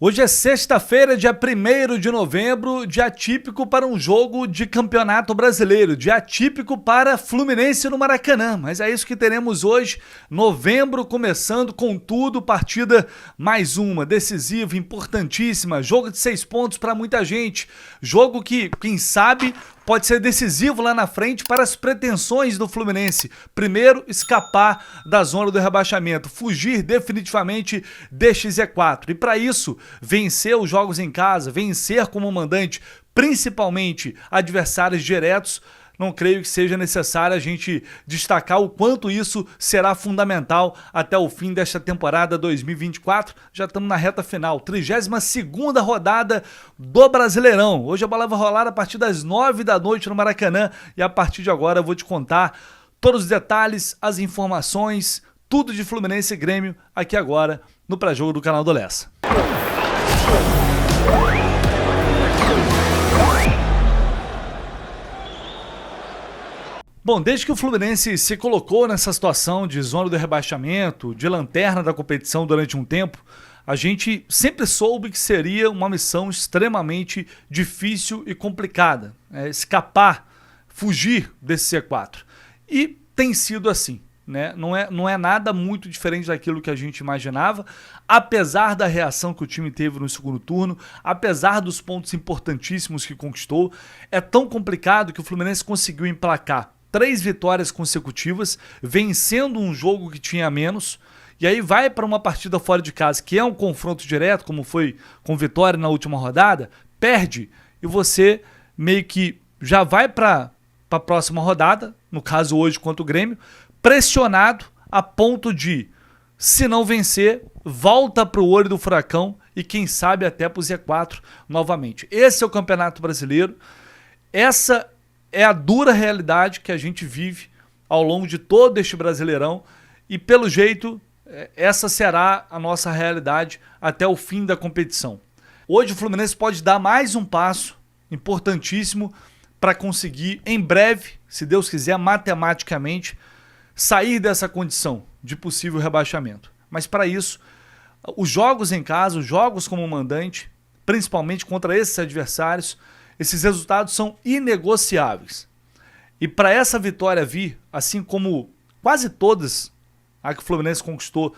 Hoje é sexta-feira, dia 1º de novembro, dia atípico para um jogo de campeonato brasileiro, dia atípico para Fluminense no Maracanã, mas é isso que teremos hoje, novembro começando com tudo, partida mais uma, decisiva, importantíssima, jogo de 6 pontos para muita gente, jogo que, quem sabe, pode ser decisivo lá na frente para as pretensões do Fluminense. Primeiro, escapar da zona do rebaixamento, fugir definitivamente deste Z4. E para isso, vencer os jogos em casa, vencer como mandante, principalmente adversários diretos, não creio que seja necessário a gente destacar o quanto isso será fundamental até o fim desta temporada 2024. Já estamos na reta final, 32ª rodada do Brasileirão. Hoje a bola vai rolar a partir das 9 da noite no Maracanã e a partir de agora eu vou te contar todos os detalhes, as informações, tudo de Fluminense e Grêmio aqui agora no pré-jogo do canal do Lessa. Bom, desde que o Fluminense se colocou nessa situação de zona do rebaixamento, de lanterna da competição durante um tempo, a gente sempre soube que seria uma missão extremamente difícil e complicada, escapar, fugir desse C4. E tem sido assim, né? Não é nada muito diferente daquilo que a gente imaginava, apesar da reação que o time teve no segundo turno, apesar dos pontos importantíssimos que conquistou, é tão complicado que o Fluminense conseguiu emplacar 3 vitórias consecutivas, vencendo um jogo que tinha menos, e aí vai para uma partida fora de casa, que é um confronto direto, como foi com Vitória na última rodada, perde, e você meio que já vai para a próxima rodada, no caso hoje contra o Grêmio, pressionado a ponto de, se não vencer, volta para o olho do furacão e quem sabe até para o Z4 novamente. Esse é o Campeonato Brasileiro, essa é a dura realidade que a gente vive ao longo de todo este Brasileirão e, pelo jeito, essa será a nossa realidade até o fim da competição. Hoje o Fluminense pode dar mais um passo importantíssimo para conseguir, em breve, se Deus quiser, matematicamente, sair dessa condição de possível rebaixamento. Mas para isso, os jogos em casa, os jogos como mandante, principalmente contra esses adversários, esses resultados são inegociáveis. E para essa vitória vir, assim como quase todas a que o Fluminense conquistou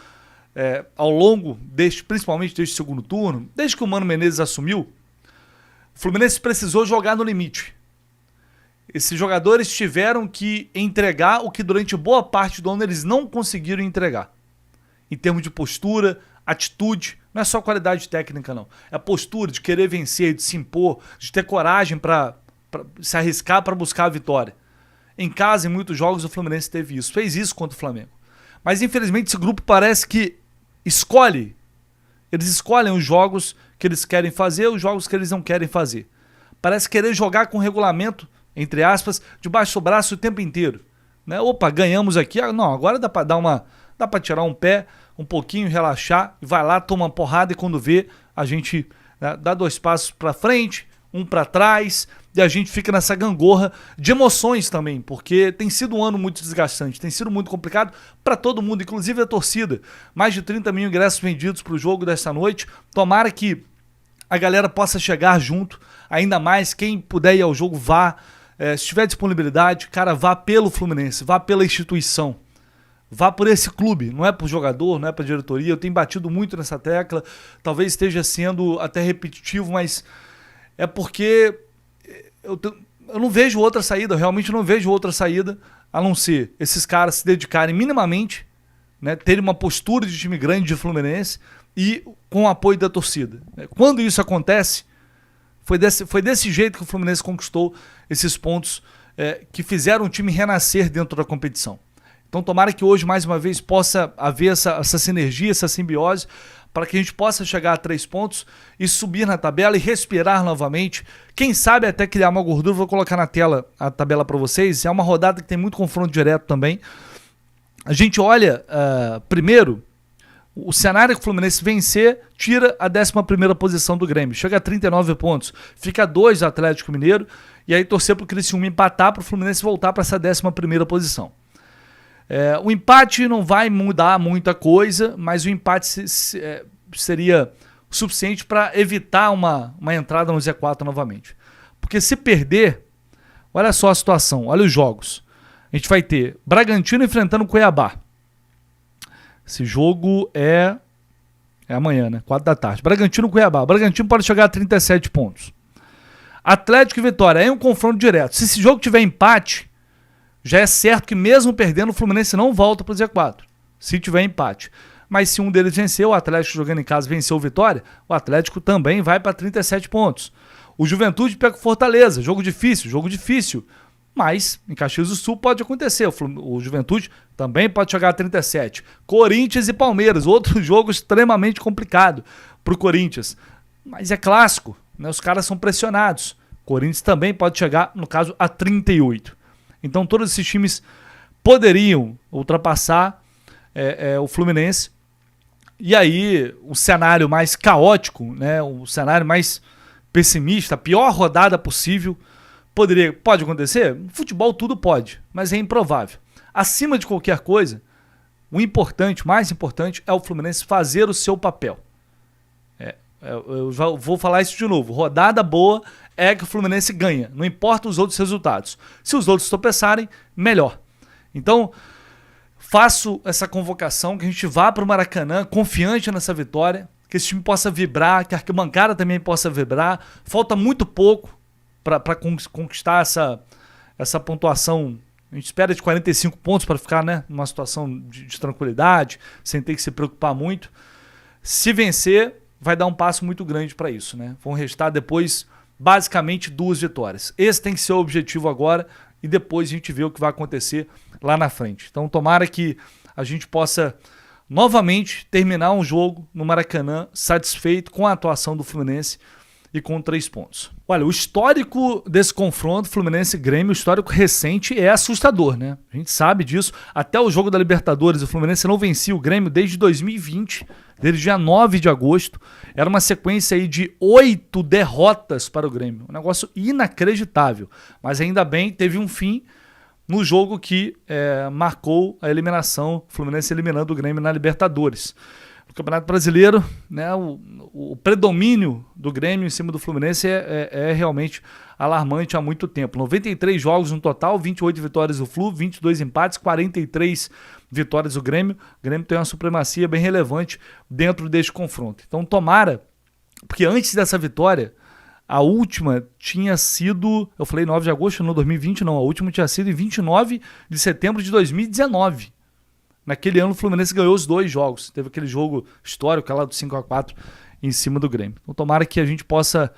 ao longo principalmente deste segundo turno, desde que o Mano Menezes assumiu, o Fluminense precisou jogar no limite. Esses jogadores tiveram que entregar o que durante boa parte do ano eles não conseguiram entregar. Em termos de postura, atitude, não é só qualidade técnica não, é a postura de querer vencer, de se impor, de ter coragem para se arriscar para buscar a vitória. Em casa, em muitos jogos, o Fluminense teve isso, fez isso contra o Flamengo. Mas infelizmente esse grupo parece que eles escolhem os jogos que eles querem fazer, os jogos que eles não querem fazer. Parece querer jogar com regulamento, entre aspas, debaixo do braço o tempo inteiro. Né? Opa, ganhamos aqui, não, agora dá para tirar um pé, um pouquinho, relaxar, vai lá, toma uma porrada e quando vê, a gente dá 2 passos para frente, um para trás e a gente fica nessa gangorra de emoções também, porque tem sido um ano muito desgastante, tem sido muito complicado para todo mundo, inclusive a torcida. Mais de 30 mil ingressos vendidos para o jogo desta noite, tomara que a galera possa chegar junto, ainda mais quem puder ir ao jogo vá, se tiver disponibilidade, cara, vá pelo Fluminense, vá pela instituição. Vá por esse clube, não é por jogador, não é por diretoria. Eu tenho batido muito nessa tecla, talvez esteja sendo até repetitivo, mas é porque eu não vejo outra saída, eu realmente não vejo outra saída a não ser esses caras se dedicarem minimamente, né, terem uma postura de time grande de Fluminense e com o apoio da torcida. Quando isso acontece, foi desse jeito que o Fluminense conquistou esses pontos que fizeram o time renascer dentro da competição. Então tomara que hoje, mais uma vez, possa haver essa sinergia, essa simbiose, para que a gente possa chegar a 3 pontos e subir na tabela e respirar novamente. Quem sabe até criar uma gordura, vou colocar na tela a tabela para vocês. É uma rodada que tem muito confronto direto também. A gente olha, primeiro, o cenário que o Fluminense vencer, tira a 11ª posição do Grêmio. Chega a 39 pontos, fica 2 do Atlético Mineiro, e aí torcer para o Criciúma empatar para o Fluminense voltar para essa 11ª posição. O empate não vai mudar muita coisa, mas o empate seria o suficiente para evitar uma entrada no Z4 novamente. Porque se perder, olha só a situação, olha os jogos. A gente vai ter Bragantino enfrentando o Cuiabá. Esse jogo é amanhã, né? 4 da tarde. Bragantino-Cuiabá. Bragantino pode chegar a 37 pontos. Atlético e Vitória. Aí é um confronto direto. Se esse jogo tiver empate, já é certo que mesmo perdendo, o Fluminense não volta para o Z4. Se tiver empate. Mas se um deles vencer, o Atlético jogando em casa venceu o Vitória, o Atlético também vai para 37 pontos. O Juventude pega o Fortaleza. Jogo difícil. Mas em Caxias do Sul pode acontecer. O Juventude também pode chegar a 37. Corinthians e Palmeiras, outro jogo extremamente complicado para o Corinthians. Mas é clássico, né? Os caras são pressionados. Corinthians também pode chegar, no caso, a 38. Então todos esses times poderiam ultrapassar o Fluminense. E aí o cenário mais caótico, né? O cenário mais pessimista, a pior rodada possível, pode acontecer? No futebol tudo pode, mas é improvável. Acima de qualquer coisa, o mais importante é o Fluminense fazer o seu papel. Eu já vou falar isso de novo. Rodada boa é que o Fluminense ganha, não importa os outros resultados. Se os outros tropeçarem, melhor. Então, faço essa convocação, que a gente vá para o Maracanã confiante nessa vitória, que esse time possa vibrar, que a arquibancada também possa vibrar. Falta muito pouco para conquistar essa pontuação. A gente espera de 45 pontos para ficar, né, numa situação de tranquilidade, sem ter que se preocupar muito. Se vencer, vai dar um passo muito grande para isso, né? Vão restar depois basicamente 2 vitórias. Esse tem que ser o objetivo agora e depois a gente vê o que vai acontecer lá na frente. Então tomara que a gente possa novamente terminar um jogo no Maracanã satisfeito com a atuação do Fluminense e com 3 pontos. Olha, o histórico desse confronto Fluminense-Grêmio, o histórico recente, é assustador, né? A gente sabe disso. Até o jogo da Libertadores, o Fluminense não vencia o Grêmio desde 2020, desde dia 9 de agosto. Era uma sequência aí de 8 derrotas para o Grêmio. Um negócio inacreditável. Mas ainda bem, teve um fim no jogo que marcou a eliminação, o Fluminense eliminando o Grêmio na Libertadores. No Campeonato Brasileiro, né, o predomínio do Grêmio em cima do Fluminense é realmente alarmante há muito tempo. 93 jogos no total, 28 vitórias do Flu, 22 empates, 43 vitórias do Grêmio. O Grêmio tem uma supremacia bem relevante dentro deste confronto. Então tomara, porque antes dessa vitória, a última tinha sido, eu falei 9 de agosto, não 2020 não, a última tinha sido em 29 de setembro de 2019. Naquele ano o Fluminense ganhou os 2 jogos. Teve aquele jogo histórico lá do 5-4 em cima do Grêmio. Então tomara que a gente possa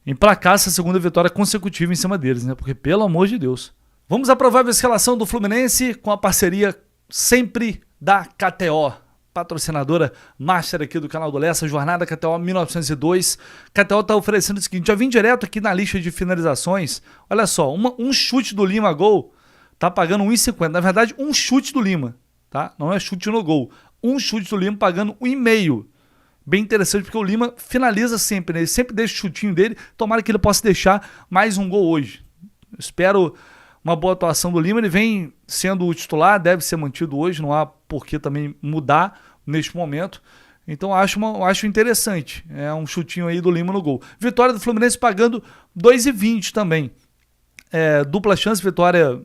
emplacar essa segunda vitória consecutiva em cima deles, né? Porque pelo amor de Deus. Vamos à provável escalação do Fluminense com a parceria sempre da KTO. Patrocinadora master aqui do canal do Lessa, jornada KTO 1902. KTO está oferecendo o seguinte, já vim direto aqui na lista de finalizações. Olha só, um chute do Lima gol tá pagando 1,50. Na verdade, um chute do Lima. Tá? Não é chute no gol. Um chute do Lima pagando 1,5. Bem interessante, porque o Lima finaliza sempre, né? Ele sempre deixa o chutinho dele. Tomara que ele possa deixar mais um gol hoje. Eu espero uma boa atuação do Lima. Ele vem sendo o titular, deve ser mantido hoje. Não há por que também mudar neste momento. Então acho interessante. É um chutinho aí do Lima no gol. Vitória do Fluminense pagando 2,20 também. Dupla chance, vitória,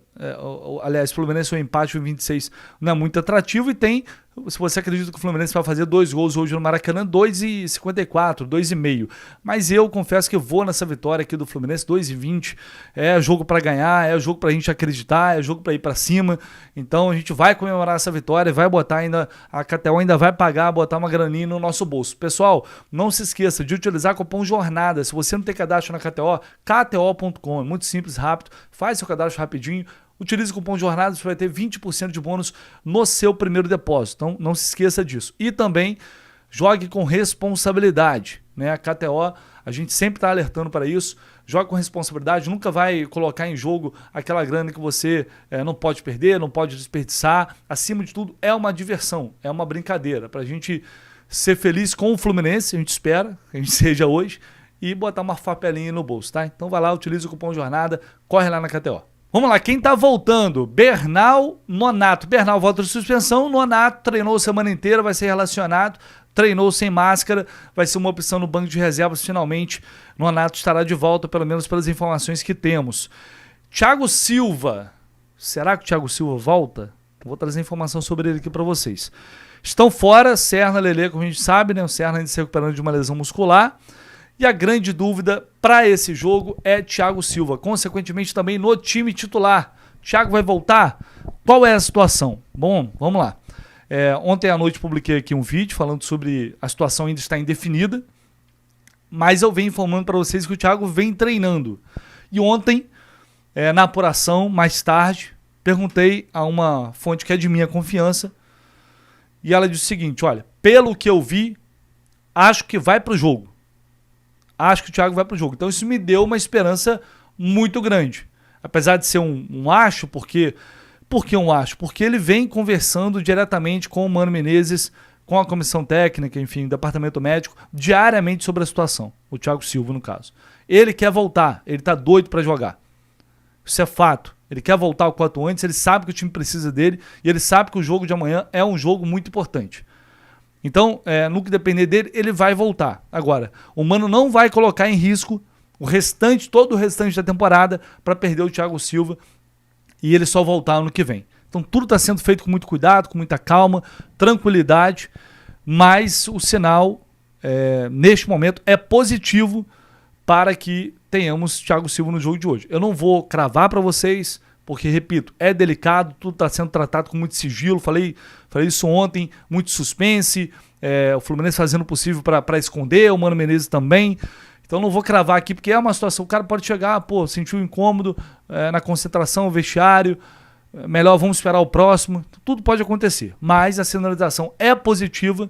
aliás, Fluminense ou empate em 26 não é muito atrativo e tem, se você acredita que o Fluminense vai fazer 2 gols hoje no Maracanã, 2,54, 2,5. Mas eu confesso que vou nessa vitória aqui do Fluminense, 2,20. É jogo para ganhar, é jogo pra gente acreditar, é jogo para ir para cima. Então a gente vai comemorar essa vitória, vai botar ainda, a KTO ainda vai pagar, botar uma graninha no nosso bolso. Pessoal, não se esqueça de utilizar o cupom JORNADA. Se você não tem cadastro na KTO, kto.com, é muito simples, rápido, faz seu cadastro rapidinho. Utilize o cupom JORNADA, você vai ter 20% de bônus no seu primeiro depósito. Então, não se esqueça disso. E também, jogue com responsabilidade. Né? A KTO, a gente sempre está alertando para isso. Jogue com responsabilidade, nunca vai colocar em jogo aquela grana que você não pode perder, não pode desperdiçar. Acima de tudo, é uma diversão, é uma brincadeira. Para a gente ser feliz com o Fluminense, a gente espera que a gente seja hoje, e botar uma fapelinha no bolso. Tá? Então, vai lá, utilize o cupom JORNADA, corre lá na KTO. Vamos lá, quem tá voltando? Bernal, Nonato. Bernal volta de suspensão, Nonato treinou a semana inteira, vai ser relacionado. treinou sem máscara, vai ser uma opção no banco de reservas finalmente. Nonato estará de volta, pelo menos pelas informações que temos. Thiago Silva, será que o Thiago Silva volta? Vou trazer informação sobre ele aqui para vocês. Estão fora Serna, Lelê, como a gente sabe, né? O Serna ainda se recuperando de uma lesão muscular. E a grande dúvida para esse jogo é Thiago Silva, consequentemente também no time titular. Thiago vai voltar? Qual é a situação? Bom, vamos lá. Ontem à noite publiquei aqui um vídeo falando sobre a situação ainda está indefinida, mas eu venho informando para vocês que o Thiago vem treinando. E ontem, na apuração, mais tarde, perguntei a uma fonte que é de minha confiança e ela disse o seguinte: olha, pelo que eu vi, acho que vai para o jogo. Acho que o Thiago vai para o jogo. Então isso me deu uma esperança muito grande. Apesar de ser um acho, por que um acho? Porque ele vem conversando diretamente com o Mano Menezes, com a comissão técnica, enfim, o departamento médico, diariamente sobre a situação. O Thiago Silva, no caso. Ele quer voltar, ele está doido para jogar. Isso é fato. Ele quer voltar o quanto antes, ele sabe que o time precisa dele e ele sabe que o jogo de amanhã é um jogo muito importante. Então, no que depender dele, ele vai voltar. Agora, o Mano não vai colocar em risco todo o restante da temporada para perder o Thiago Silva e ele só voltar ano que vem. Então, tudo está sendo feito com muito cuidado, com muita calma, tranquilidade, mas o sinal, neste momento, é positivo para que tenhamos Thiago Silva no jogo de hoje. Eu não vou cravar para vocês, porque, repito, é delicado, tudo está sendo tratado com muito sigilo. Falei isso ontem, muito suspense, o Fluminense fazendo o possível para esconder, o Mano Menezes também. Então não vou cravar aqui, porque é uma situação, o cara pode chegar, sentiu um incômodo na concentração, vestiário, melhor vamos esperar o próximo, tudo pode acontecer. Mas a sinalização é positiva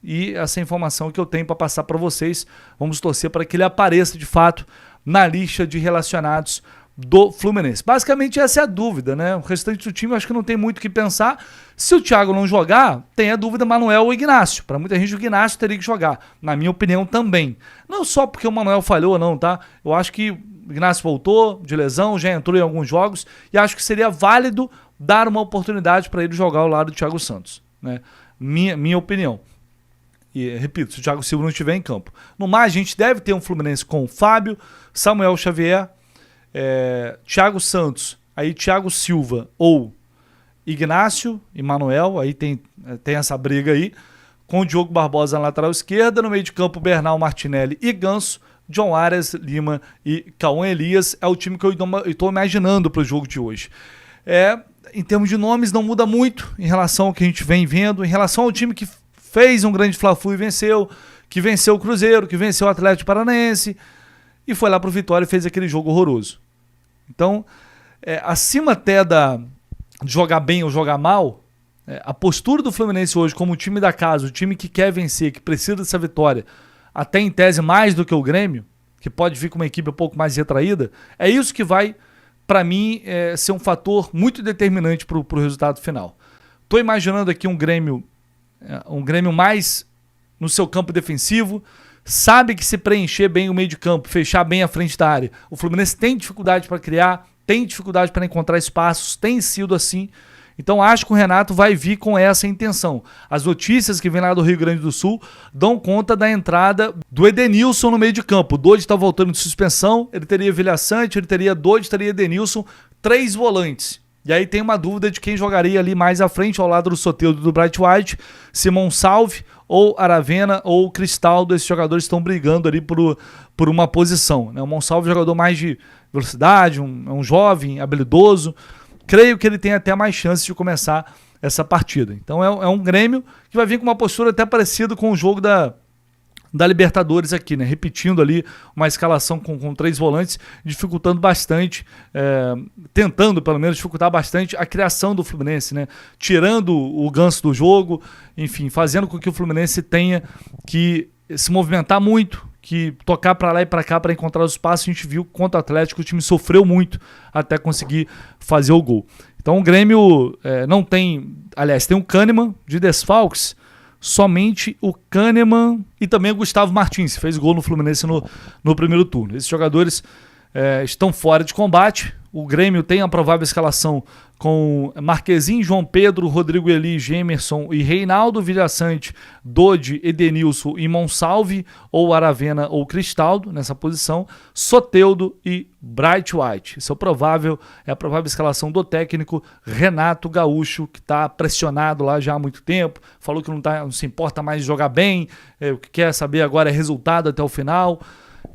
e essa informação que eu tenho para passar para vocês, vamos torcer para que ele apareça de fato na lista de relacionados do Fluminense. Basicamente essa é a dúvida, né? O restante do time eu acho que não tem muito o que pensar. Se o Thiago não jogar, tem a dúvida Manuel ou Ignacio. Para muita gente o Ignacio teria que jogar, na minha opinião também. Não só porque o Manuel falhou ou não, tá? Eu acho que o Ignacio voltou de lesão, já entrou em alguns jogos e acho que seria válido dar uma oportunidade para ele jogar ao lado do Thiago Santos, né? Minha opinião. E repito, se o Thiago Silva não estiver em campo. No mais, a gente deve ter um Fluminense com Fábio, Samuel Xavier, Thiago Santos, aí Thiago Silva ou Ignacio e Manuel, aí tem essa briga aí, com o Diogo Barbosa na lateral esquerda, no meio de campo Bernal, Martinelli e Ganso, John Arias, Lima e Cauã Elias. É o time que eu estou imaginando para o jogo de hoje. Em termos de nomes não muda muito em relação ao que a gente vem vendo, em relação ao time que fez um grande Fla-Flu e venceu, que venceu o Cruzeiro, que venceu o Atlético Paranaense e foi lá pro Vitória e fez aquele jogo horroroso. Então, acima até de jogar bem ou jogar mal, a postura do Fluminense hoje como o time da casa, o time que quer vencer, que precisa dessa vitória, até em tese mais do que o Grêmio, que pode vir com uma equipe um pouco mais retraída, é isso que vai, para mim, ser um fator muito determinante pro resultado final. Estou imaginando aqui um Grêmio mais no seu campo defensivo, sabe que se preencher bem o meio de campo, fechar bem a frente da área, o Fluminense tem dificuldade para criar, tem dificuldade para encontrar espaços, tem sido assim. Então acho que o Renato vai vir com essa intenção. As notícias que vêm lá do Rio Grande do Sul dão conta da entrada do Edenilson no meio de campo. O Dodge está voltando de suspensão, ele teria Vilha Sante, ele teria Dodge, teria Edenilson, 3 volantes. E aí tem uma dúvida de quem jogaria ali mais à frente, ao lado do Soteldo do Bright White, Simão Salve ou Aravena ou Cristaldo. Esses jogadores estão brigando ali por uma posição, né? O Monsalve é um jogador mais de velocidade, um jovem, habilidoso. Creio que ele tem até mais chances de começar essa partida. Então é um Grêmio que vai vir com uma postura até parecida com o jogo da Libertadores aqui, né? Repetindo ali uma escalação com 3 volantes, dificultando bastante, tentando pelo menos dificultar bastante a criação do Fluminense, né? Tirando o Ganso do jogo, enfim, fazendo com que o Fluminense tenha que se movimentar muito, que tocar para lá e para cá para encontrar os espaços. A gente viu contra o Atlético, o time sofreu muito até conseguir fazer o gol. Então o Grêmio não tem, aliás, tem um Kahneman de desfalques, somente o Kahneman e também o Gustavo Martins, fez gol no Fluminense no primeiro turno. Esses jogadores estão fora de combate. O Grêmio tem a provável escalação com Marquezin, João Pedro, Rodrigo Eli, Gemerson e Reinaldo, Vilhaçante, Dodi, Edenilson e Monsalve, ou Aravena ou Cristaldo nessa posição, Soteldo e Bright White. Isso é a provável escalação do técnico Renato Gaúcho, que está pressionado lá já há muito tempo, falou que não se importa mais de jogar bem, o que quer saber agora é resultado até o final.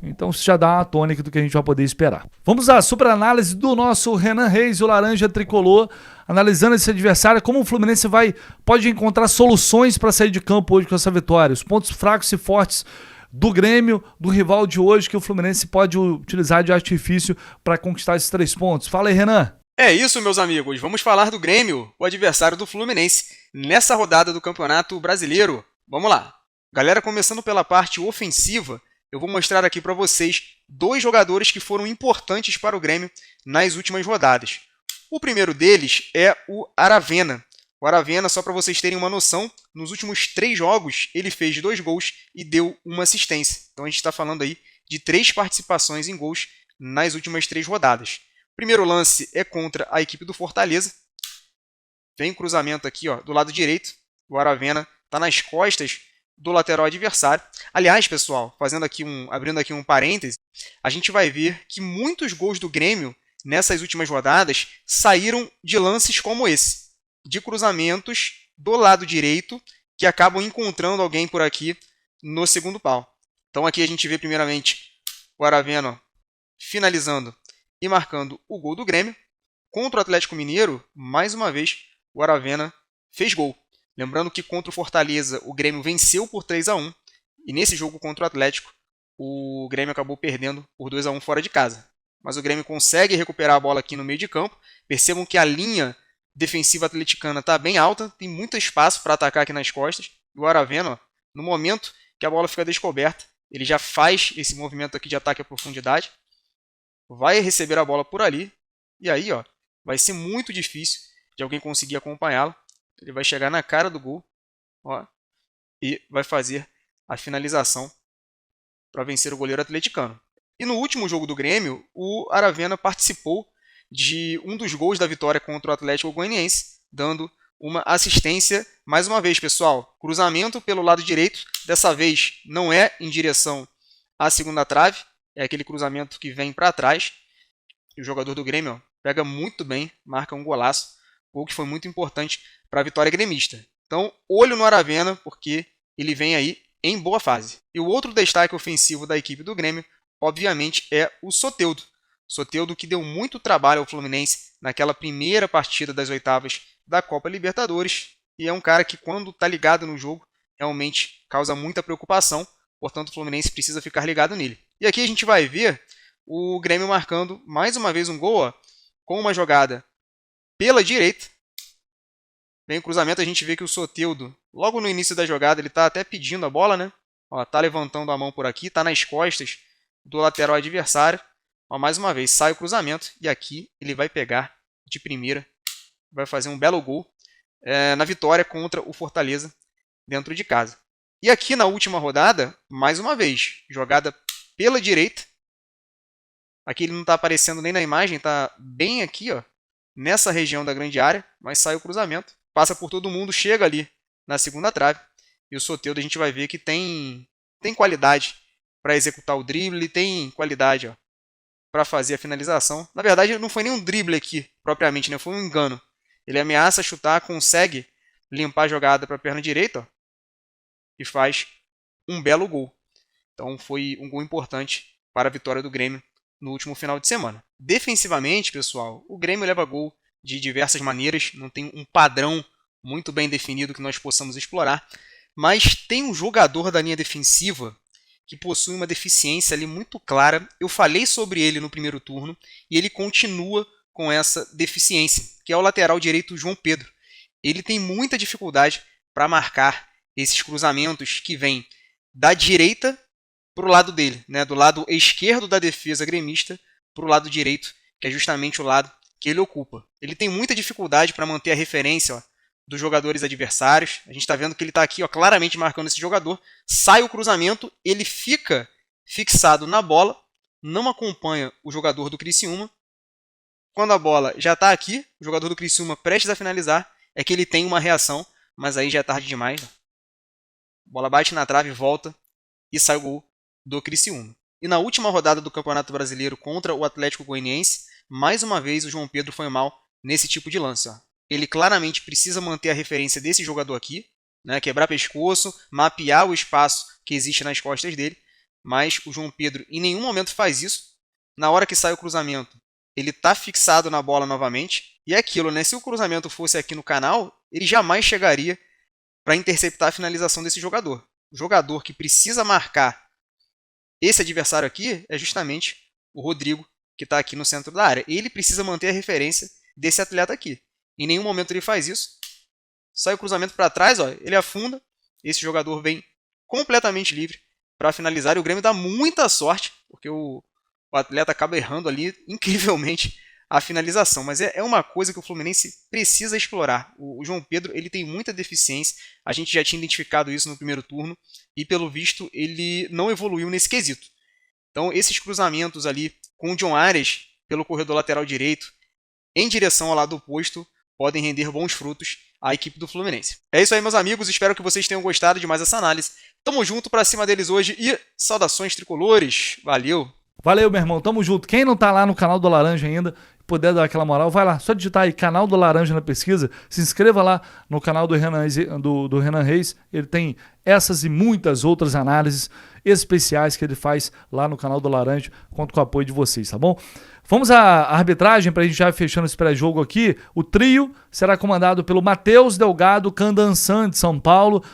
Então isso já dá uma tônica do que a gente vai poder esperar. Vamos à super análise do nosso Renan Reis, o Laranja Tricolor, analisando esse adversário, como o Fluminense pode encontrar soluções para sair de campo hoje com essa vitória, os pontos fracos e fortes do Grêmio, do rival de hoje, que o Fluminense pode utilizar de artifício para conquistar esses 3 pontos. Fala aí, Renan. É isso, meus amigos. Vamos falar do Grêmio, o adversário do Fluminense, nessa rodada do Campeonato Brasileiro. Vamos lá. Galera, começando pela parte ofensiva, eu vou mostrar aqui para vocês 2 jogadores que foram importantes para o Grêmio nas últimas rodadas. O primeiro deles é o Aravena. O Aravena, só para vocês terem uma noção, nos últimos 3 jogos ele fez 2 gols e deu 1 assistência. Então a gente está falando aí de 3 participações em gols nas últimas 3 rodadas. O primeiro lance é contra a equipe do Fortaleza. Vem cruzamento aqui, ó, do lado direito. O Aravena está nas costas do lateral adversário. Aliás, pessoal, abrindo aqui um parêntese, a gente vai ver que muitos gols do Grêmio nessas últimas rodadas saíram de lances como esse, de cruzamentos do lado direito que acabam encontrando alguém por aqui no segundo pau. Então aqui a gente vê primeiramente o Aravena finalizando e marcando o gol do Grêmio. Contra o Atlético Mineiro, mais uma vez, o Aravena fez gol. Lembrando que contra o Fortaleza o Grêmio venceu por 3-1 e nesse jogo contra o Atlético o Grêmio acabou perdendo por 2-1 fora de casa. Mas o Grêmio consegue recuperar a bola aqui no meio de campo. Percebam que a linha defensiva atleticana está bem alta, tem muito espaço para atacar aqui nas costas. E o Aravena, ó, no momento que a bola fica descoberta, ele já faz esse movimento aqui de ataque à profundidade, vai receber a bola por ali e aí, ó, vai ser muito difícil de alguém conseguir acompanhá-lo. Ele vai chegar na cara do gol, ó, e vai fazer a finalização para vencer o goleiro atleticano. E no último jogo do Grêmio, o Aravena participou de um dos gols da vitória contra o Atlético Goianiense, dando uma assistência, mais uma vez, pessoal, cruzamento pelo lado direito, dessa vez não é em direção à segunda trave, é aquele cruzamento que vem para trás, e o jogador do Grêmio, ó, pega muito bem, marca um golaço, gol que foi muito importante para a vitória gremista. Então, olho no Aravena, porque ele vem aí em boa fase. E o outro destaque ofensivo da equipe do Grêmio, obviamente, é o Soteldo. Soteldo que deu muito trabalho ao Fluminense naquela primeira partida das oitavas da Copa Libertadores. E é um cara que, quando está ligado no jogo, realmente causa muita preocupação. Portanto, o Fluminense precisa ficar ligado nele. E aqui a gente vai ver o Grêmio marcando mais uma vez um gol, ó, com uma jogada pela direita. Vem o cruzamento, a gente vê que o Soteldo, logo no início da jogada, ele está até pedindo a bola, né? Está levantando a mão por aqui, está nas costas do lateral adversário. Ó, mais uma vez, sai o cruzamento e aqui ele vai pegar de primeira, vai fazer um belo gol na vitória contra o Fortaleza dentro de casa. E aqui na última rodada, mais uma vez, jogada pela direita. Aqui ele não está aparecendo nem na imagem, está bem aqui, ó, nessa região da grande área, mas sai o cruzamento, passa por todo mundo, chega ali na segunda trave. E o Soteldo a gente vai ver que tem qualidade para executar o drible, tem qualidade para fazer a finalização. Na verdade, não foi nem um drible aqui, propriamente, né? Foi um engano. Ele ameaça chutar, consegue limpar a jogada para a perna direita, ó, e faz um belo gol. Então foi um gol importante para a vitória do Grêmio no último final de semana. Defensivamente, pessoal, o Grêmio leva gol de diversas maneiras, não tem um padrão muito bem definido que nós possamos explorar, mas tem um jogador da linha defensiva que possui uma deficiência ali muito clara. Eu falei sobre ele no primeiro turno e ele continua com essa deficiência, que é o lateral direito João Pedro. Ele tem muita dificuldade para marcar esses cruzamentos que vêm da direita para o lado dele, né? Do lado esquerdo da defesa gremista para o lado direito, que é justamente o lado que ele ocupa. Ele tem muita dificuldade para manter a referência, ó, dos jogadores adversários. A gente está vendo que ele está aqui, ó, claramente marcando esse jogador. Sai o cruzamento, ele fica fixado na bola, não acompanha o jogador do Criciúma. Quando a bola já está aqui, o jogador do Criciúma prestes a finalizar, é que ele tem uma reação, mas aí já é tarde demais. A bola bate na trave, volta e sai o gol do Criciúma. E na última rodada do Campeonato Brasileiro contra o Atlético Goianiense, mais uma vez o João Pedro foi mal nesse tipo de lance. Ele claramente precisa manter a referência desse jogador aqui, né, quebrar pescoço, mapear o espaço que existe nas costas dele, mas o João Pedro em nenhum momento faz isso. Na hora que sai o cruzamento, ele está fixado na bola novamente, e é aquilo, né? Se o cruzamento fosse aqui no canal, ele jamais chegaria para interceptar a finalização desse jogador. O jogador que precisa marcar esse adversário aqui é justamente o Rodrigo, que está aqui no centro da área. Ele precisa manter a referência desse atleta aqui. Em nenhum momento ele faz isso. Sai o cruzamento para trás, ó, ele afunda. Esse jogador vem completamente livre para finalizar. E o Grêmio dá muita sorte, porque o atleta acaba errando ali incrivelmente a finalização. Mas é uma coisa que o Fluminense precisa explorar. O João Pedro ele tem muita deficiência. A gente já tinha identificado isso no primeiro turno. E pelo visto ele não evoluiu nesse quesito. Então esses cruzamentos ali com o John Arias pelo corredor lateral direito em direção ao lado oposto podem render bons frutos à equipe do Fluminense. É isso aí, meus amigos. Espero que vocês tenham gostado de mais essa análise. Tamo junto pra cima deles hoje e saudações tricolores. Valeu! Valeu, meu irmão. Tamo junto. Quem não tá lá no canal do Laranja ainda, puder dar aquela moral, vai lá. Só digitar aí canal do Laranja na pesquisa. Se inscreva lá no canal do Renan Reis. Ele tem essas e muitas outras análises especiais que ele faz lá no canal do Laranja. Conto com o apoio de vocês, tá bom? Vamos à arbitragem para a gente já fechando esse pré-jogo aqui. O trio será comandado pelo Matheus Delgado Candansan, de São Paulo,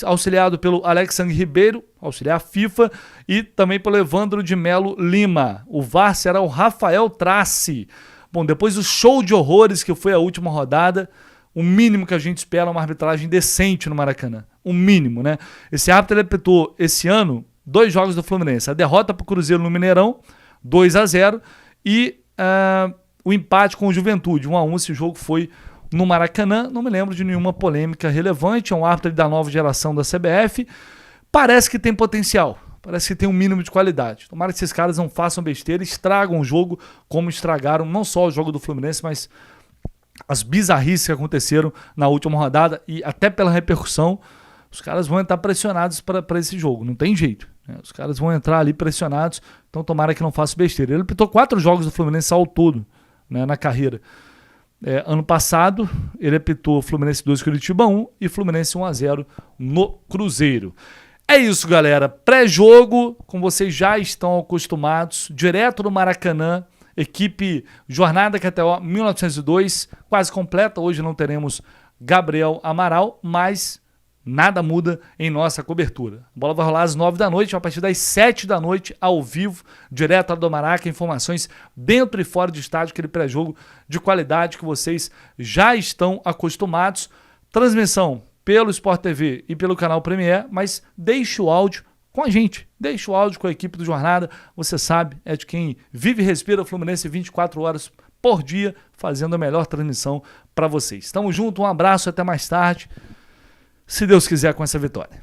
auxiliado pelo Alexandre Ribeiro, auxiliar FIFA, e também pelo Evandro de Melo Lima. O VAR será o Rafael Trace. Bom, depois do show de horrores que foi a última rodada, o mínimo que a gente espera é uma arbitragem decente no Maracanã. O mínimo, né? Esse árbitro ele apitou esse ano 2 jogos do Fluminense. A derrota para o Cruzeiro no Mineirão, 2-0, e o empate com o Juventude, 1-1. Esse jogo foi no Maracanã. Não me lembro de nenhuma polêmica relevante. É um árbitro da nova geração da CBF. Parece que tem potencial. Parece que tem um mínimo de qualidade. Tomara que esses caras não façam besteira, estragam o jogo como estragaram não só o jogo do Fluminense, mas as bizarrices que aconteceram na última rodada. E até pela repercussão, os caras vão entrar pressionados para esse jogo. Não tem jeito. Os caras vão entrar ali pressionados, então tomara que não faça besteira. Ele apitou 4 jogos do Fluminense ao todo, né, na carreira. Ano passado, ele apitou Fluminense 2, Curitiba 1 e Fluminense 1-0 no Cruzeiro. É isso, galera. Pré-jogo, como vocês já estão acostumados, direto do Maracanã, equipe Jornada KTO 1902, quase completa. Hoje não teremos Gabriel Amaral, mas nada muda em nossa cobertura. A bola vai rolar às 9 da noite, a partir das 7 da noite, ao vivo, direto do Maraca, informações dentro e fora de estádio, aquele pré-jogo de qualidade que vocês já estão acostumados. Transmissão pelo Sport TV e pelo canal Premier, mas deixe o áudio com a gente, deixe o áudio com a equipe do Jornada, você sabe, é de quem vive e respira o Fluminense 24 horas por dia, fazendo a melhor transmissão para vocês. Tamo junto, um abraço, até mais tarde. Se Deus quiser, com essa vitória.